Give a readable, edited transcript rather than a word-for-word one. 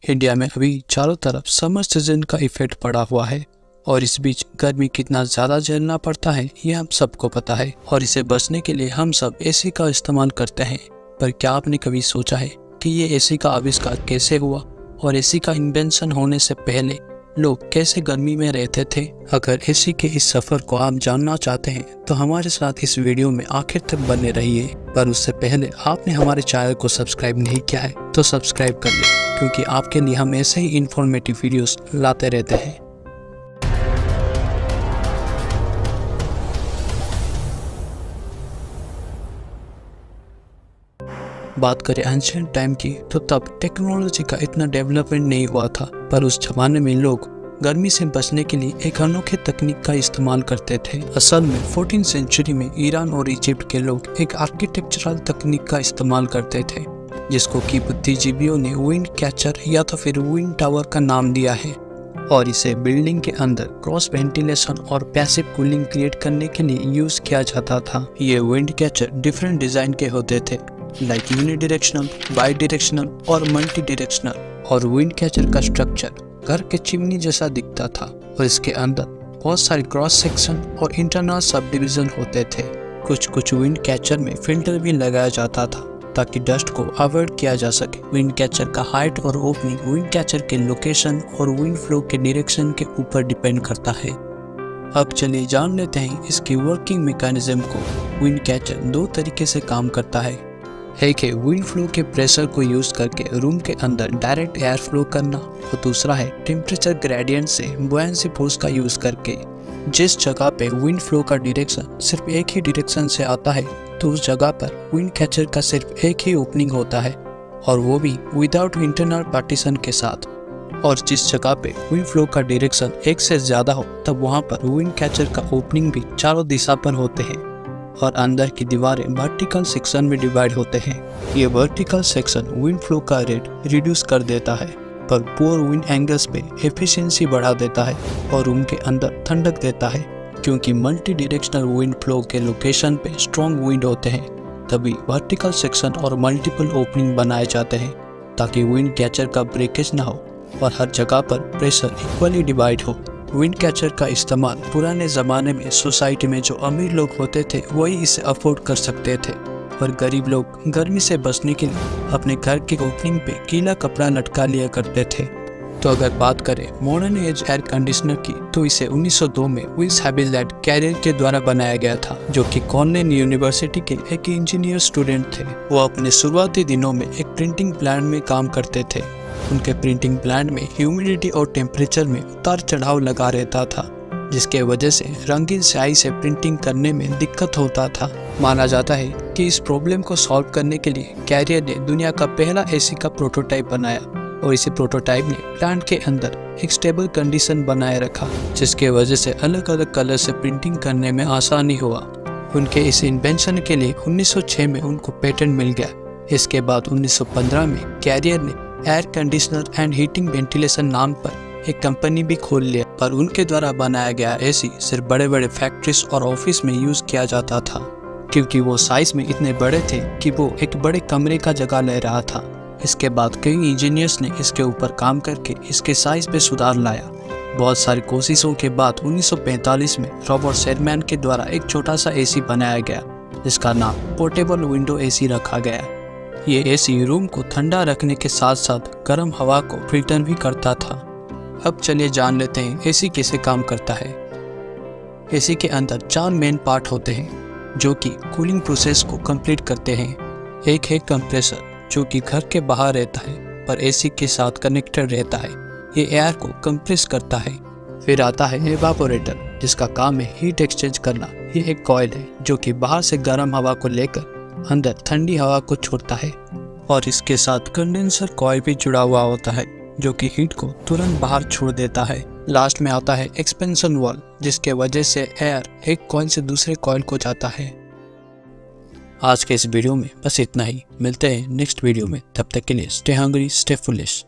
India में अभी चारों तरफ समर सीजन का इफेक्ट पड़ा हुआ है और इस बीच गर्मी कितना ज़्यादा झेलना पड़ता है ये हम सबको पता है और इसे बचने के लिए हम सब एसी का इस्तेमाल करते हैं। पर क्या आपने कभी सोचा है कि ये एसी का आविष्कार कैसे हुआ और एसी का इन्वेंशन होने से पहले लोग कैसे गर्मी में रहते थे? अगर एसी के इस सफ़र को आप जानना चाहते हैं तो हमारे साथ इस वीडियो में आखिर तक बने रहिए। पर उससे पहले आपने हमारे चैनल को सब्सक्राइब नहीं किया है तो सब्सक्राइब कर लें, क्योंकि आपके लिए हम ऐसे ही इंफॉर्मेटिव वीडियोस लाते रहते हैं। बात करें एंशिएंट टाइम की तो तब टेक्नोलॉजी का इतना डेवलपमेंट नहीं हुआ था, पर उस जमाने में लोग गर्मी से बचने के लिए एक अनोखे तकनीक का इस्तेमाल करते थे। असल में 14वीं सेंचुरी में ईरान और इजिप्ट के लोग एक आर्किटेक्चरल तकनीक का इस्तेमाल करते थे जिसको कि बुद्धिजीवियों ने विंड कैचर या तो फिर विंड टावर का नाम दिया है, और इसे बिल्डिंग के अंदर क्रॉस वेंटिलेशन और पैसिव कूलिंग क्रिएट करने के लिए यूज किया जाता था। ये विंड कैचर डिफरेंट डिजाइन के होते थे, लाइक यूनिडायरेक्शनल, बाई डायरेक्शनल और मल्टी डायरेक्शनल। और विंड कैचर का स्ट्रक्चर घर के चिमनी जैसा दिखता था और इसके अंदर बहुत सारे क्रॉस सेक्शन और इंटरनल सब डिविजन होते थे। कुछ विंड कैचर में फिल्टर भी लगाया जाता था ताकि डस्ट को अवॉइड किया जा सके। विंड कैचर का हाइट और ओपनिंग विंड कैचर के लोकेशन और विंड फ्लो के डायरेक्शन के ऊपर डिपेंड करता है। अब चलिए जान लेते हैं इसकी वर्किंग मैकेनिज्म को। विंड कैचर दो तरीके से काम करता है। एक है विंड फ्लो के प्रेशर को यूज करके रूम के अंदर डायरेक्ट एयर फ्लो करना, और दूसरा है टेम्परेचर ग्रेडियंट से बुयांसी फोर्स का यूज करके। जिस जगह पे विंड फ्लो का डायरेक्शन सिर्फ एक ही डायरेक्शन से आता है तो उस जगह पर विंड कैचर का सिर्फ एक ही ओपनिंग होता है, और वो भी विदाउट इंटरनल पार्टीशन के साथ। और जिस जगह पे विंड फ्लो का डायरेक्शन एक से ज्यादा हो तब वहाँ पर विंड कैचर का ओपनिंग भी चारों दिशा पर होते हैं, और अंदर की दीवारें वर्टिकल सेक्शन में डिवाइड होते हैं। ये वर्टिकल सेक्शन विंड फ्लो का रेट रिड्यूस कर देता है, पर पुअर विंड एंगल्स पे एफिशिएंसी बढ़ा देता है और रूम के अंदर ठंडक देता है। क्योंकि मल्टी डायरेक्शनल विंड फ्लो के लोकेशन पे स्ट्रॉन्ग विंड होते हैं, तभी वर्टिकल सेक्शन और मल्टीपल ओपनिंग बनाए जाते हैं ताकि विंड कैचर का ब्रेकेज ना हो और हर जगह पर प्रेशर इक्वली डिवाइड हो। विंड कैचर का इस्तेमाल पुराने ज़माने में सोसाइटी में जो अमीर लोग होते थे वही इसे अफोर्ड कर सकते थे, और गरीब लोग गर्मी से बचने के लिए अपने घर के ओपनिंग पे गीला कपड़ा लटका लिया करते थे। तो अगर बात करें मॉडर्न एज एयर कंडीशनर की तो इसे 1902 में विल्स हैविलैंड कैरियर के द्वारा बनाया गया था, जो कि कॉर्नेल यूनिवर्सिटी के एक इंजीनियर स्टूडेंट थे। वो अपने शुरुआती दिनों में एक प्रिंटिंग प्लांट में काम करते थे। उनके प्रिंटिंग प्लांट में ह्यूमिडिटी और टेम्परेचर में उतार चढ़ाव लगा रहता था, जिसके वजह से रंगीन स्याही से प्रिंटिंग करने में दिक्कत होता था। माना जाता है कि इस प्रॉब्लम को सॉल्व करने के लिए कैरियर ने दुनिया का पहला एसी का प्रोटोटाइप बनाया, और इसी प्रोटोटाइप ने प्लांट के अंदर एक स्टेबल कंडीशन बनाए रखा, जिसके वजह से अलग अलग कलर से प्रिंटिंग करने में आसानी हुआ। उनके इस इन्वेंशन के लिए 1906 में उनको पेटेंट मिल गया। इसके बाद 1915 में कैरियर ने air conditioner and heating ventilation नाम पर एक कंपनी भी खोल लिया, पर उनके द्वारा बनाया गया एसी सिर्फ बड़े बड़े फैक्ट्रीज और ऑफिस में यूज किया जाता था, क्योंकि वो साइज में इतने बड़े थे कि वो एक बड़े कमरे का जगह ले रहा था। इसके बाद कई इंजीनियर्स ने इसके ऊपर काम करके इसके साइज पे सुधार लाया। बहुत सारी कोशिशों के बाद 1945 में रॉबर्ट शेरमैन के द्वारा एक छोटा सा एसी बनाया गया, जिसका नाम पोर्टेबल विंडो एसी रखा गया। ये एसी रूम को ठंडा रखने के साथ साथ गर्म हवा को फिल्टर भी करता था। अब चलिए जान लेते हैं एसी कैसे काम करता है। एसी के अंदर 4 मेन पार्ट होते हैं जो कि कूलिंग प्रोसेस को कंप्लीट करते हैं। एक है कंप्रेसर, जो कि घर के बाहर रहता है पर एसी के साथ कनेक्टेड रहता है। ये एयर को कंप्रेस करता है। फिर आता है एवापोरेटर, जिसका काम है हीट एक्सचेंज करना। ये एक कॉइल है जो कि बाहर से गर्म हवा को लेकर अंदर ठंडी हवा को छोड़ता है, और इसके साथ कंडेंसर कॉइल भी जुड़ा हुआ होता है जो कि हीट को तुरंत बाहर छोड़ देता है। लास्ट में आता है एक्सपेंशन वाल्व, जिसके वजह से एयर एक कॉइल से दूसरे कॉइल को जाता है। आज के इस वीडियो में बस इतना ही। मिलते हैं नेक्स्ट वीडियो में, तब तक के लिए स्टे हंग्री, स्टे फुलिश।